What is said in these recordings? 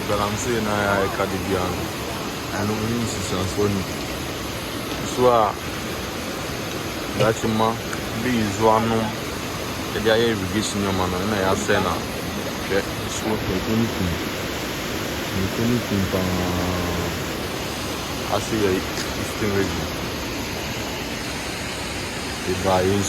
Galamsey na ya Cadibian and we use Sony. So that's ma be is one the irrigation your man and I say na so anything I see it's still ready. The buy is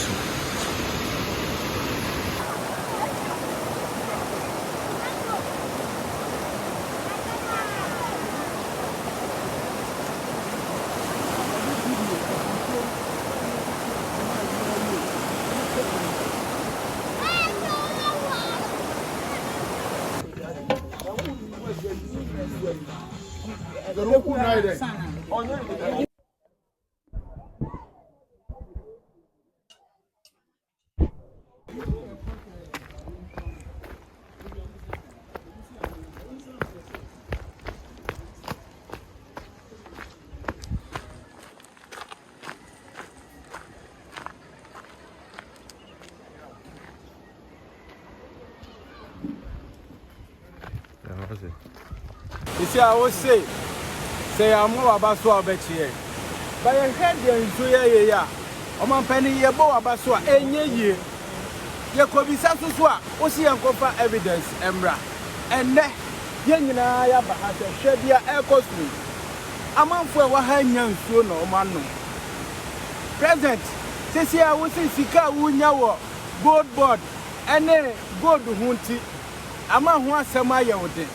You see, I always say I'm more about so about here. But I heard the into ya. I'm penny ye bo about so any year. You could be satisfied, or see and confirm evidence, Embra. And then, Yanina Yabahata, shed your air costly. I'm on for a high young soon or man. Present, says here I was in Sika Wunyawa, gold board, and then gold hunty. I'm on one Samaya with it.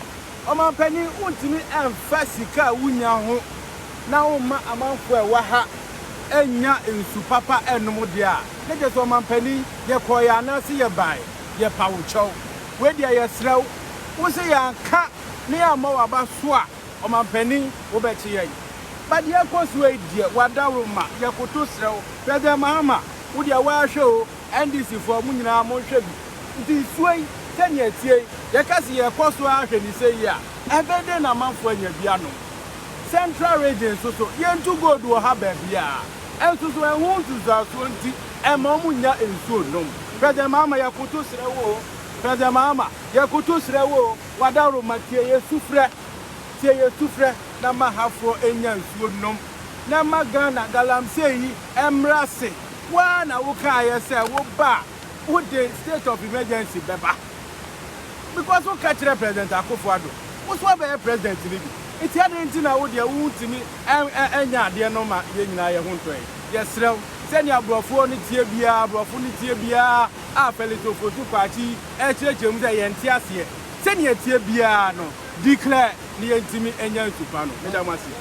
Oman penny untimi emfa sika wunya ho na wo ma amanfo e wa ha enya ensu papa enum de a ne je so oman penny ye koya na se ye bai ye pawo chow we de ye srew wo se ya ka ne ama wa ba so a oman penny wo be che ye ba de koso e die wadawo ma ye koto srew pede mama wo de wa hwe NDC fo mu nyina mo hwe bi nti suai Kenya tie ye kasi ye kwaso ahwe ni sei ya ebede na manfo anya bia no central region so ye ntu gold wo ha ba bia enso so ehun tu za so nti ema mu nya enso nom pede mama ye koto sre wo pede mama ye koto sre wo wadaro matie ye sufre tie ye sufre na mahafo enya enso nom na magana Galamsey yi emrase wa na wo ka ye se wo ba wo the state of emergency beba because we catch the president Akufo-Addo. What's what the president did? It's had anything I would to me and ya no ma ye nyina ye ho ntoi. Yes, send your brofo ni tie bia, brofo ni tie bia, a felito fosu kwachi, e chirechemu say ye ntia se. Send ye tie bia no, declare ni entimi enya ntupa no. Meda masi.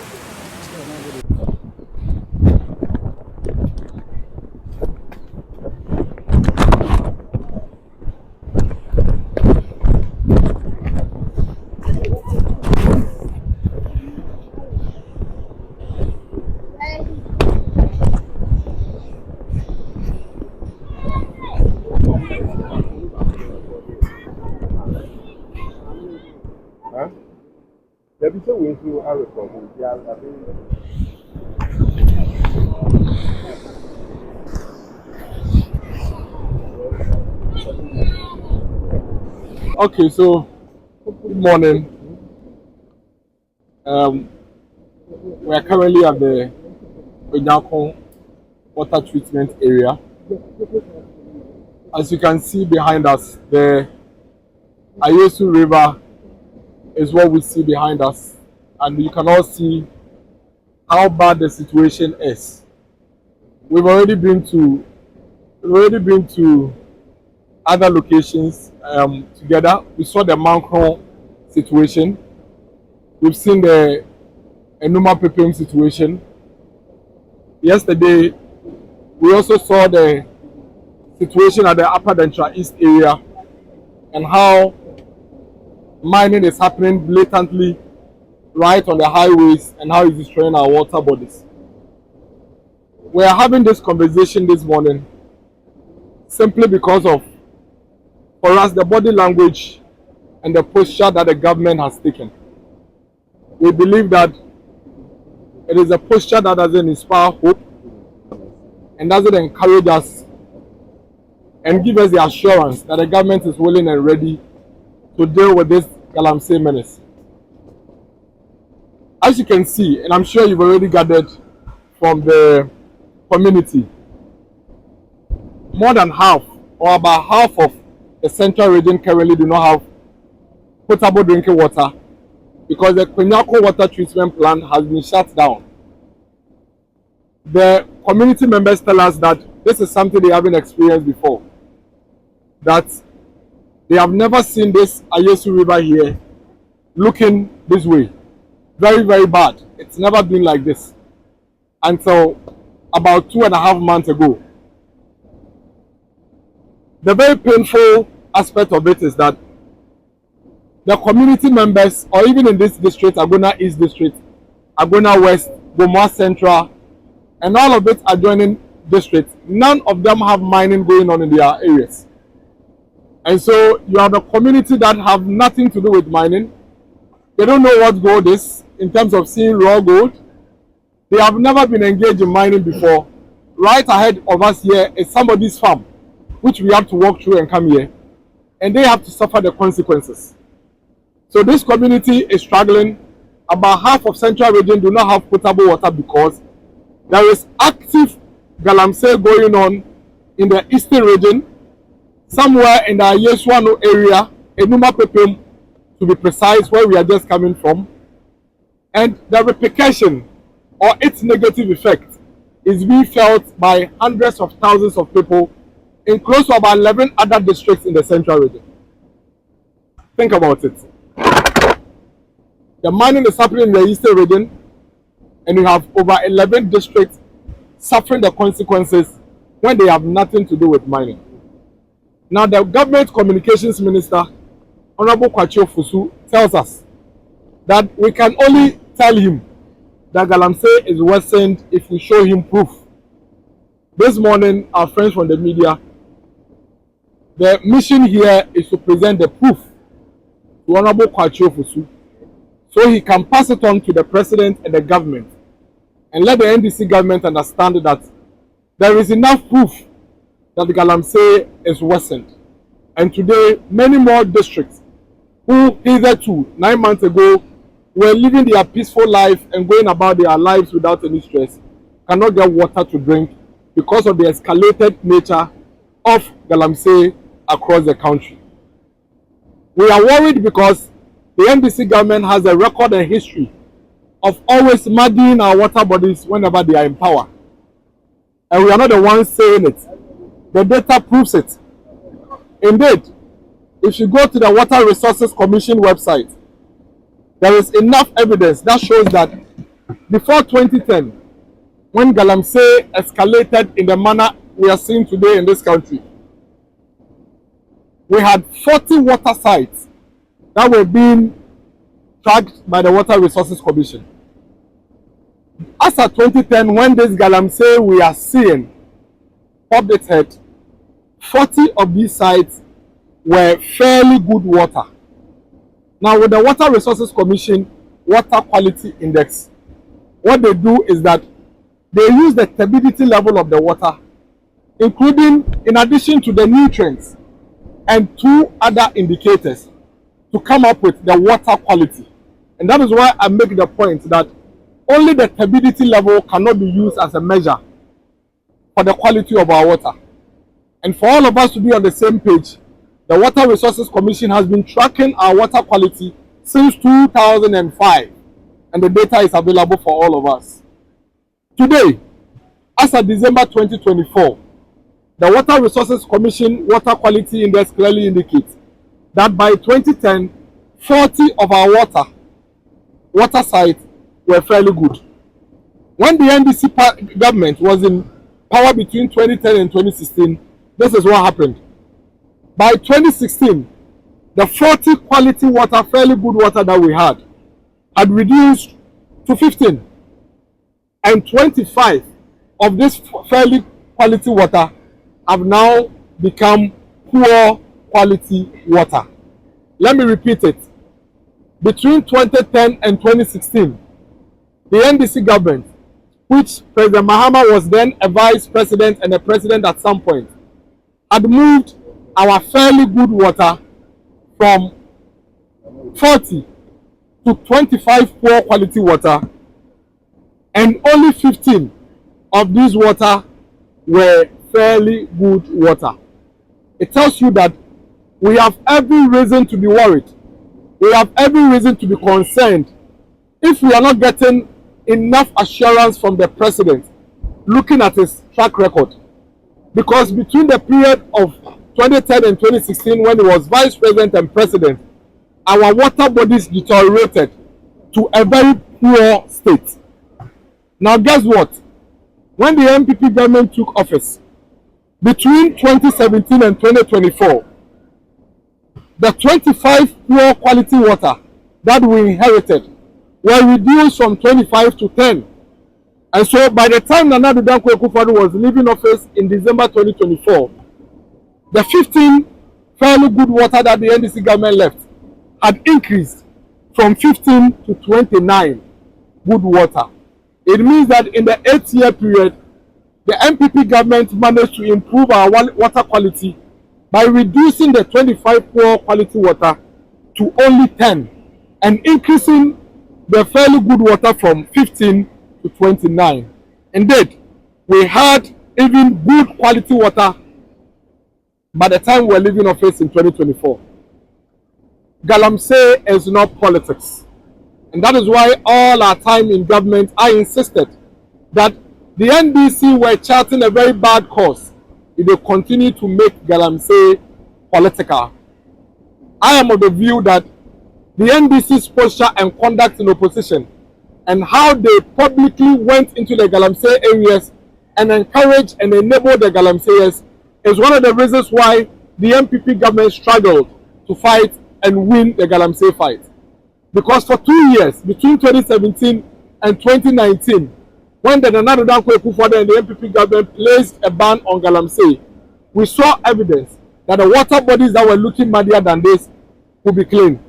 Okay, so good morning. We are currently at the Aboagye water treatment area. As you can see behind us, the Ayesu River is what we see behind us, and you can all see how bad the situation is. We've already been to other locations together. We saw the Mankron situation. We've seen the Enuma Pepem situation. Yesterday, we also saw the situation at the Upper Dentra East area and how mining is happening blatantly right on the highways and how it's destroying our water bodies. We are having this conversation this morning simply because of, for us, the body language and the posture that the government has taken. We believe that it is a posture that doesn't inspire hope and doesn't encourage us and give us the assurance that the government is willing and ready to deal with this Galamsey menace. As you can see, and I'm sure you've already gathered from the community, more than half or about half of the central region currently do not have potable drinking water because the Kwenyako water treatment plant has been shut down. The community members tell us that this is something they haven't experienced before, that they have never seen this Ayesu River here looking this way. Very, very bad. It's never been like this until about 2.5 months ago. The very painful aspect of it is that the community members, or even in this district, Agona East District, Agona West, Goma Central, and all of it adjoining districts, none of them have mining going on in their areas. And so you have the community that have nothing to do with mining. They don't know what gold is in terms of seeing raw gold. They have never been engaged in mining before. Right ahead of us here is somebody's farm, which we have to walk through and come here, and they have to suffer the consequences. So this community is struggling. About half of central region do not have potable water because there is active Galamsey going on in the eastern region, somewhere in the Yeswano area, Enuma Pepem to be precise, where we are just coming from. And the repercussion or its negative effect is being felt by hundreds of thousands of people in close to about 11 other districts in the central region. Think about it. The mining is happening in the eastern region, and you have over 11 districts suffering the consequences when they have nothing to do with mining. Now, the government communications minister, Honorable Kwacho Fusu, tells us that we can only tell him that Galamsey is worsened if we show him proof. This morning, our friends from the media, the mission here is to present the proof to Honorable Kwacho Fusu so he can pass it on to the president and the government and let the NDC government understand that there is enough proof that the Galamsey is worsened. And today, many more districts who hitherto 9 months ago were living their peaceful life and going about their lives without any stress cannot get water to drink because of the escalated nature of Galamsey across the country. We are worried because the NDC government has a record and history of always muddying our water bodies whenever they are in power. And we are not the ones saying it. The data proves it. Indeed, if you go to the Water Resources Commission website, there is enough evidence that shows that before 2010, when Galamsey escalated in the manner we are seeing today in this country, we had 40 water sites that were being tracked by the Water Resources Commission. As of 2010, when this Galamsey we are seeing popped its head, 40 of these sites were fairly good water. Now, with the Water Resources Commission Water Quality Index, what they do is that they use the turbidity level of the water, including, in addition to the nutrients, and 2 other indicators to come up with the water quality. And that is why I make the point that only the turbidity level cannot be used as a measure for the quality of our water. And for all of us to be on the same page, the Water Resources Commission has been tracking our water quality since 2005, and the data is available for all of us. Today, as of December 2024, the Water Resources Commission Water Quality Index clearly indicates that by 2010, 40 of our water sites were fairly good. When the NDC government was in power between 2010 and 2016, this is what happened. By 2016, the 40 quality water, fairly good water that we had reduced to 15. And 25 of this fairly quality water have now become poor quality water. Let me repeat it. Between 2010 and 2016, the NDC government, which President Mahama was then a vice president and a president at some point, had moved our fairly good water from 40 to 25 poor quality water, and only 15 of these water were fairly good water. It tells you that we have every reason to be worried. We have every reason to be concerned if we are not getting enough assurance from the president looking at his track record. Because between the period of 2010 and 2016, when he was vice president and president, our water bodies deteriorated to a very poor state. Now guess what? When the NPP government took office, between 2017 and 2024, the 25 poor quality water that we inherited were reduced from 25 to 10. And so by the time Nana Addo Dankwa Akufo-Addo was leaving office in December 2024, the 15 fairly good water that the NDC government left had increased from 15 to 29 good water. It means that in the 8-year period, the NPP government managed to improve our water quality by reducing the 25 poor quality water to only 10 and increasing the fairly good water from 15 to 29. Indeed, we had even good quality water by the time we were leaving office in 2024. Galamsey is not politics. And that is why all our time in government, I insisted that the NDC were charting a very bad course if they continue to make Galamsey political. I am of the view that the NDC's posture and conduct in opposition and how they publicly went into the Galamsey areas and encouraged and enabled the Galamseyers is one of the reasons why the NPP government struggled to fight and win the Galamsey fight. Because for 2 years, between 2017 and 2019, when the Nana Addo Dankwa Akufo-Addo and the NPP government placed a ban on Galamsey, we saw evidence that the water bodies that were looking muddier than this would be clean.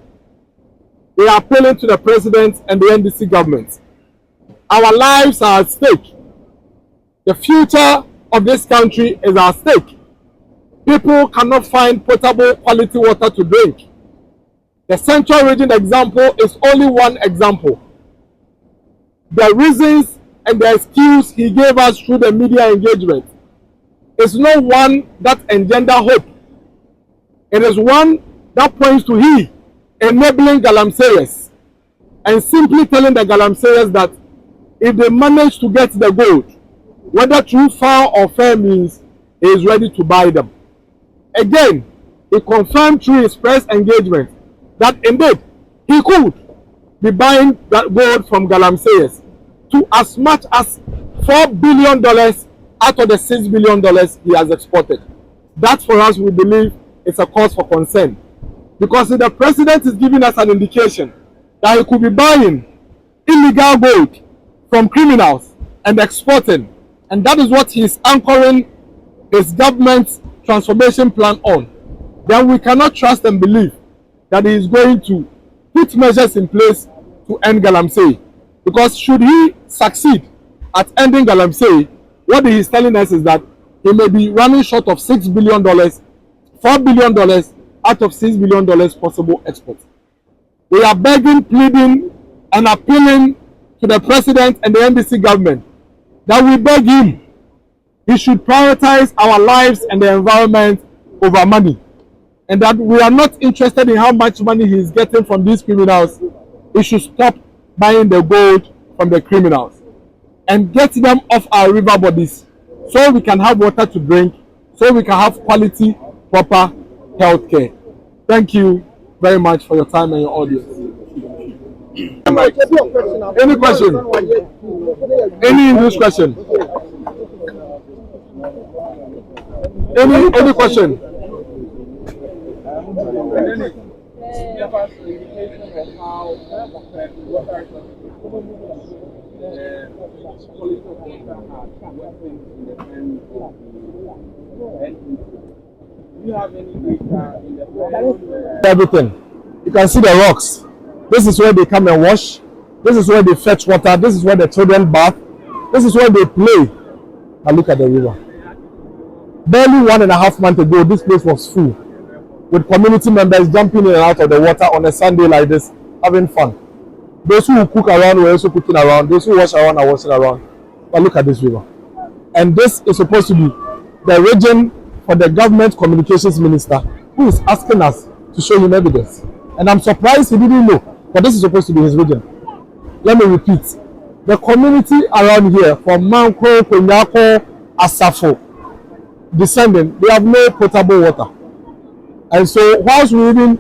We are appealing to the president and the NDC government. Our lives are at stake. The future of this country is at stake. People cannot find potable quality water to drink. The Central Region example is only one example. The reasons and the excuse he gave us through the media engagement is not one that engender hope. It is one that points to he enabling Galamseyers and simply telling the Galamseyers that if they manage to get the gold, whether through foul or fair means, he is ready to buy them. Again, he confirmed through his press engagement that indeed he could be buying that gold from Galamseyers to as much as $4 billion out of the $6 billion he has exported. That for us, we believe, is a cause for concern. Because if the president is giving us an indication that he could be buying illegal gold from criminals and exporting, and that is what he is anchoring his government's transformation plan on, then we cannot trust and believe that he is going to put measures in place to end Galamsey. Because should he succeed at ending Galamsey, what he is telling us is that he may be running short of $6 billion, $4 billion out of $6 billion possible exports. We are begging, pleading, and appealing to the president and the NDC government that we beg him, he should prioritize our lives and the environment over money. And that we are not interested in how much money he is getting from these criminals. He should stop buying the gold from the criminals and get them off our river bodies so we can have water to drink, so we can have quality, proper health care. Thank you very much for your time and your audience. Any question? Any English question? Any question? Everything. You can see the rocks. This is where they come and wash. This is where they fetch water. This is where the children bath. This is where they play. Now look at the river. Barely 1.5 months ago, this place was full. with community members jumping in and out of the water on a Sunday like this, having fun. Those who cook around were also cooking around. Those who wash around are washing around. But look at this river. And this is supposed to be the region for the government communications minister who is asking us to show him evidence. And I'm surprised he didn't know, but this is supposed to be his region. Let me repeat. The community around here, from Manko, Konyako, Asafo, descending, they have no potable water. And so whilst we even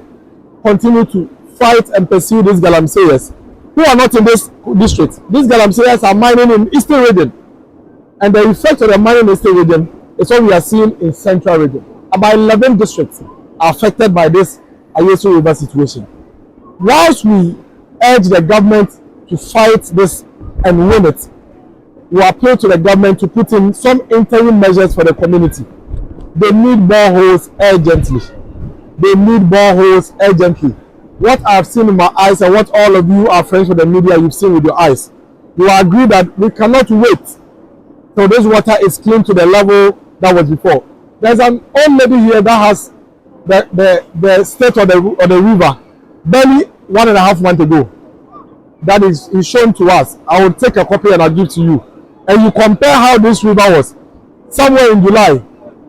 continue to fight and pursue these Galamseyers, who are not in this district, these Galamseyers are mining in Eastern region. And the effect of the mining in Eastern region is what we are seeing in Central region. About 11 districts are affected by this Ayesu River situation. Whilst we urge the government to fight this and win it, we appeal to the government to put in some interim measures for the community. They need boreholes urgently. They need boreholes urgently. What I have seen in my eyes and what all of you are friends with the media, you've seen with your eyes, you agree that we cannot wait till this water is clean to the level that was before. There's an old lady here that has the state of the river barely 1.5 months ago. That is shown to us. I will take a copy and I'll give to you. And you compare how this river was somewhere in July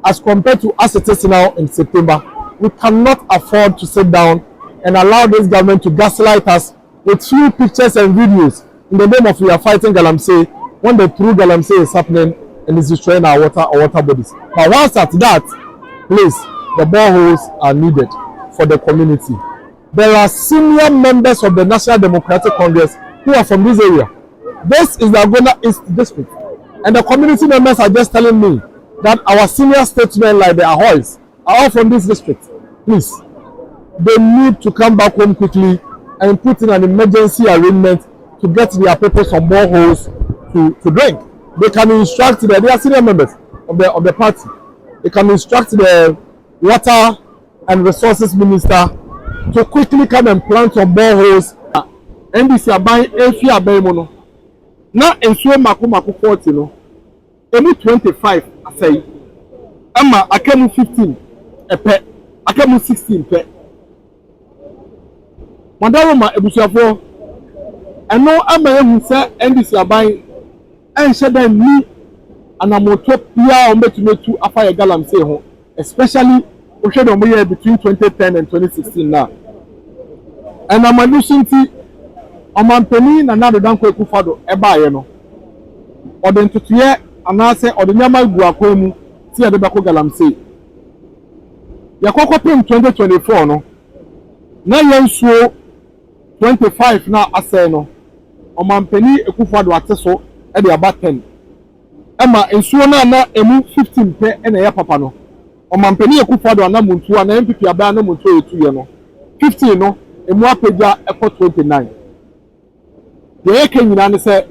as compared to as it is now in September. We cannot afford to sit down and allow this government to gaslight us with few pictures and videos in the name of we are fighting Galamsey, when the true Galamsey is happening and is destroying our water bodies. But once at that, please, the boreholes are needed for the community. There are senior members of the National Democratic Congress who are from this area. This is the Agona East District. And the community members are just telling me that our senior statesmen like the Ahoys are all from this district. Please, they need to come back home quickly and put in an emergency arrangement to get their people some boreholes to drink. They can instruct they are senior members of the party. They can instruct the Water and Resources Minister to quickly come and plant some boreholes. NDC are buying every abaymono. Now in Swim Maku 40 no. Emu 25 I say. Ama akemu 15 a pet. Akemu 16 pet. Mandaroma ebusuafo. Eno ama yehu say NDC are buying and share them me and amoto pia ometumetu afa ye Galamsey ho, especially we don year between 2010 and 2016 now. And I'm losing to Omampeni na nado danko ekufado eba ye no. Ode ntutuye anase ode nyama gu akwemu ti ade bako Galamsey. Yakokopem 2024 no. Na yensuo 25 na ase no. Omampeni ekufado ateso e de aba 10. Ema ensuo na emu 15 pe e na ya papa no. Omampeni ekufado na muntu na NPP aba na muntu etu ye no. 15 no emu apagya ekọ 29. Ye ke nyina ne se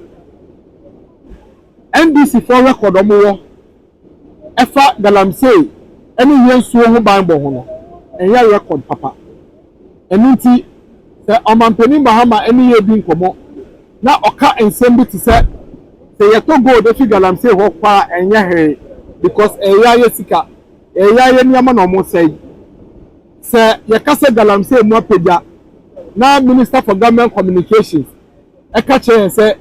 NDC for record omo efa Galamsey eni yensuo ho banbo ho no. Eya record papa. Enunti se Omampeni Mahama eni ye bi nkomo na oka ensem bi ti se ye to go de fi Galamsey ho kwa enye he because eya ye sika eya ye niama na omo sei se ye kase Galamsey mu apagya na Minister for Government Communications eka che se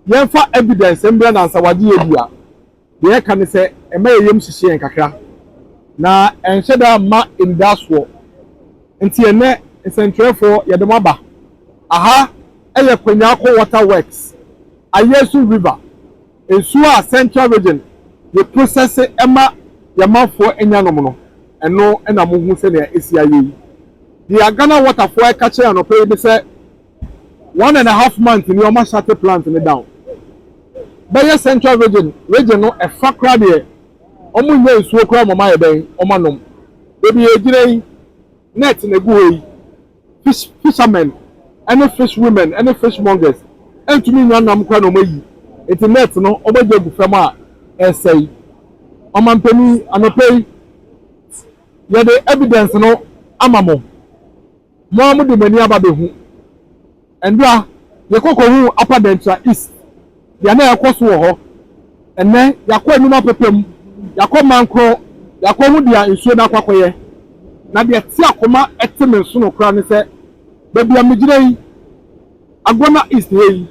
ye fa evidence mbra na nsawade ye bia ye ka ne se ema ye yem hihye kakra na enheda ma industrial nti ene centrefo ye de maba aha eye Kwanyako Water Works Ayesu River Esua Central Region the process ema yamafo enyanom no eno na mohu se na esia yi the Ghana water for catch and pay be say 1.5 months in your shut plant me down by Central Region no a fakra de omo nya nsuo kra mama ye ben omanom ebi ejire net na gu fishermen and fish women and fishmongers and to me nyanam kra no mayi internet no obaje gu fam a essay omampeni anopei ye the evidence no amamo mo amudu mani ababe hu endua ye kokohu upper dentra east ya na yakoso ho enne yakọ enuma pepem yakọ mankro yakọ hu dia nsuo na kwakoye na de ti akoma eteme so no kra ne se baby amegyina yi agona east hey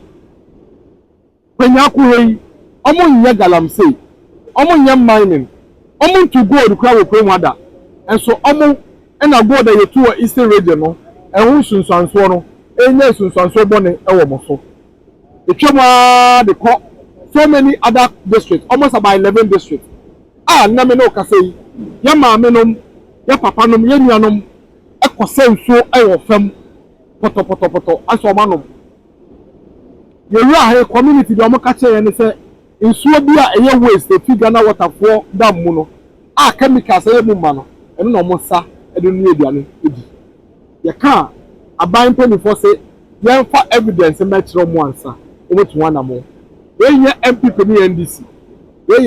Penyaku hey omo nya Galamsey omo nya mining omo to gold kra wo kwada enso omo na gold yetu wa eastern region no ehun sunsanso no enya sunsanso bone ewo mo so etwema de ko so many other districts almost about 11 districts na me no kasei ya maame nom ya papa nom ya nuanom ekosenso ewo fam poto aso manom yeru ahe community bi omo ka che ne se nsuo bi a eye waste fi Ghana waterfall dam mu no chemicals eye mu ma no eno no mo sa edo nu eduane edi ye ka aban penifo se ye fa evidence metro mu ansa omotu wana mo we ye MPP ni NDC we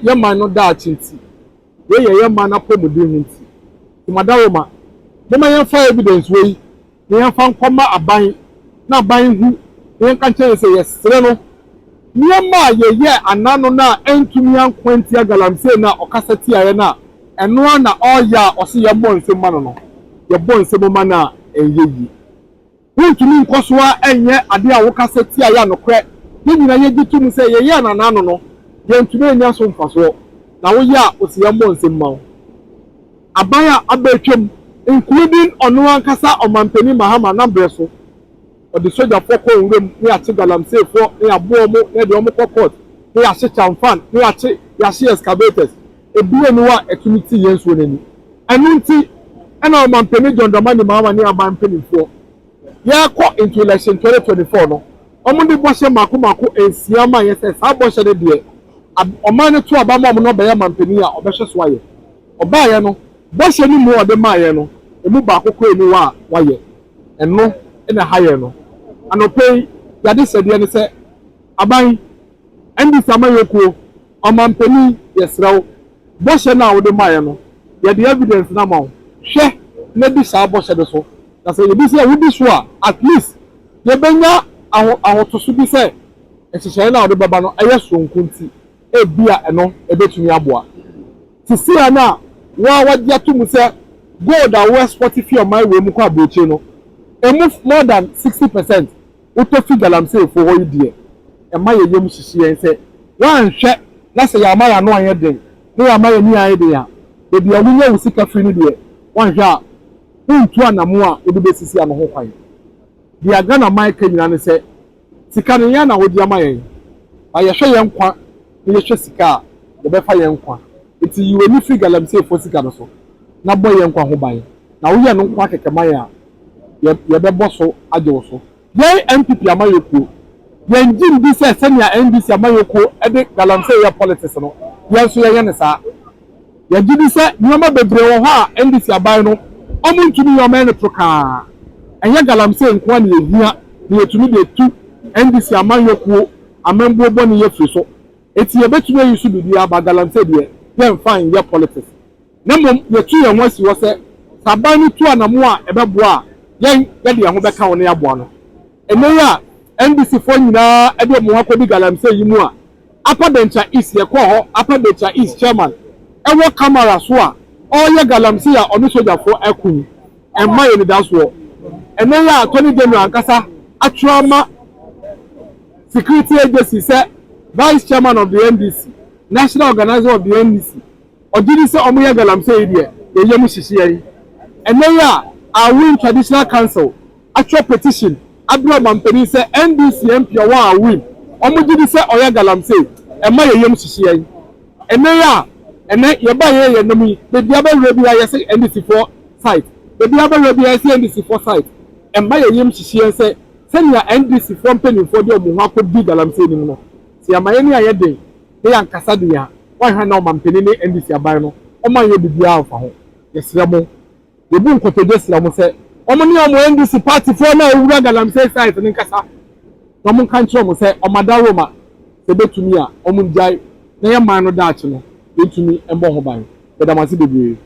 ye man no da chinti we ye man na pomudi hunti imadaroma mo ma ye fa evidence we ye fa nkoma aban na aban hu ye kan che se yes re no niema ye anano na entumi ankwanti Galamsey na okasati aye na eno na oya ose ye bonse ma no ye bonse mo ma na enyeyi wuntumi nkosoa enye ade a wokasati aye anokre ni nyina ye gitu se ye anano no ye ntumi enya so mfaso na wo ya ose ye bonse ma abaya abetwem including ono ankasa omampani Mahama na breso the soldier for ko ngem ni ati Galamsey for ni abomo ni de omo court ni ase chamfan ni ati ya se excavators ebie ni wa etumiti yenso nani anunti ana omampani John Dramani Mahama ni abampani for ya ko into election 2024 no omo de bohye mako ensiama yese sa bohye de de omane to abamo no be ya mampani a obehye so aye obaye no bohye ni mu ode maaye no emu ba akoko eni wa waye eno ena haye no anopei yade sede ne se aban endi samayokuo omampani yesraw bohye na wode maaye no yade evidence na mawo hwe na bi sa bohye de so na se yebi se wudi so a at least ye benya ahotoso bi se ehyehyɛ na wode baba no eye sonkunti ebia eno ebetumi aboa tisia na wa wagye atum se gold a west 40 fi my we mu kwa broche no emu more than 60% uto fi Galamsey for ho die e ma ye yem hihie se wan hwe na se ya ma ya no anye den no ya ma ya ni anye den ya de bia wo nya usika fi ni de wan hwe a untu anamu a obi besisi ano ho kwan dia Ghana man kanyina ne se sika ne ya na wo dia ma yen ba ye hwe yen kwa ne ye hwe sika de be fa yen kwa iti yiwe ni fi Galamsey for sika no so na boy yen kwa ho ban na wo ye no kwa keke man ya ye be boso ajo so ye MPP amayoku ye njim bi se senia NDC amayoku e de Galamsey ya politics no ye so ye ne sa ye gidi se nyoma bebre wo ho a NDC aban no omo ntumi yo men proka enye Galamsey nko na ehia na yetumi de tu NDC amayoku amembo bo ne ye firi so eti ye betumi yusu bibia ba Galamsey de ye mfan ye politics na mom ye tu ye nwasi wo se saban ni tu anamu a ebebo a yen ye de ho beka wo ne aboa no emeya NDC for nyina e de mo akodi Galamsey yi mu a apadencha is ye ko ho apadencha is chairman e wo camera so a oye Galamsey a onu soja for ekun e ma ye ni da so emeya Attorney General ankasa atwama security agency say vice chairman of the NDC national organizer of the NDC ojiri say omo ye Galamsey de ye yemu hihie yi emeya a win traditional council actual petition Abdul Mampeni say NDC MP wa win omo gidi say oya Galamsey e ma yeyem hihie yi emeya ene ye ba ye nam yi be bia ba rebi ya say NDC for site be bia ba rebi ya say NDC for site e ma yeyem hihie say senia NDC for penny for de omo hwa ko di Galamsey ni no se ya ma ye ni aye den e ya nkasa de ya wa hwa na Mampeni ni NDC aban no o ma ye bibia afa ho yesremo yebu nkopeje sremo say omo ni omo NDC party for na ewura Galamsey site ni nkasa na mo kan kire mo say omadaroma se betumi a omo njai na ye man no daachi no betumi embo ho ban be da masi bebre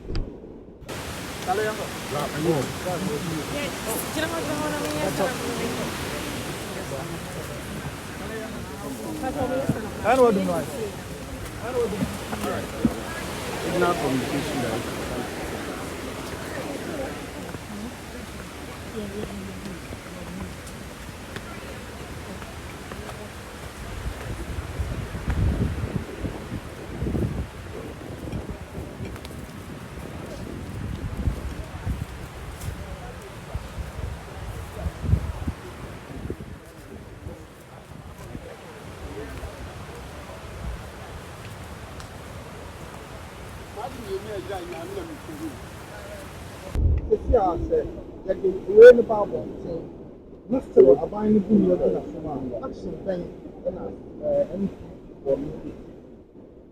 Now communication.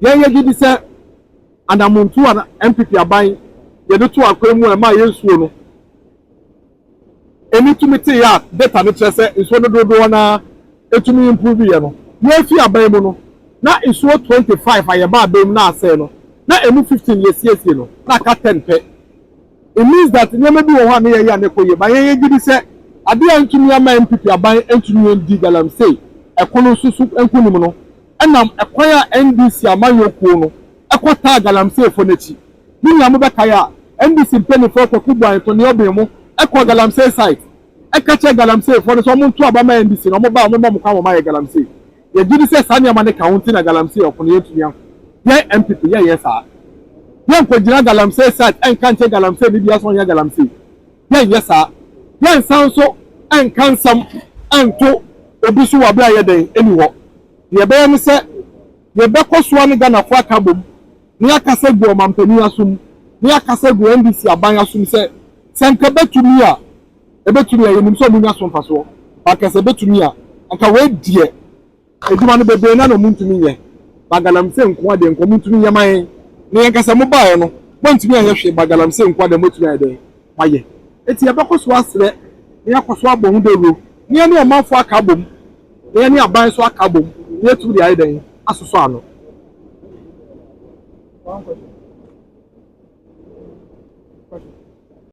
Yanya gidi se anamuntu ana MPP aban ye do to akwemu e ma yensuo no eni tumite ya data no kyerese nsuo no dodo na etumi improve ye no na fi aban mu no na nsuo 25 aye ba abem na ase no na emu 15 yesiesie no na ka 10 pe. It means that nyama bi wo ho na ye ya ne koye ba ye gidi se ade antumi ama MPP aban antumi ndi Galamsey ekono susu enkunim no enam ekoya NDC amanyokuo no ekota Galamsey fo nachi ni nyamu be kaya NDC mpeni fo kwakubu anto ne obemu ekọ Galamsey site ekache Galamsey fo no so mo ntu abama NDC no mo ba mo mo kwa mo ma ye Galamsey ye gidi se sa nyama ne kaunti na Galamsey okono yetumi ye MPP ye yesa ye ko jira Galamsey site enka nche Galamsey bi bia so nya Galamsey ye yesa ye nsan so enka nsam anto obi so wa bra ye den eniwo ye be yam se ye be kosoa ne Ghana fo akabom ne akase gu omampani asum ne akase gu NDC aban asum se senka betumi a ebetumi ye nim so mu nya so mfaso akase betumi a aka we die eduma no bebe na no muntumi ye ba Galamsey nko ade nko muntumi ye man ne yakase mo bae no muntumi ye hwe ba Galamsey nko ade mutumi ade maye eti ye be kosoa asre ne yakosoa bo hu dewo ne ne omanfo akabom ne ne aban so akabom ne tu di aiden asoso ano. One question.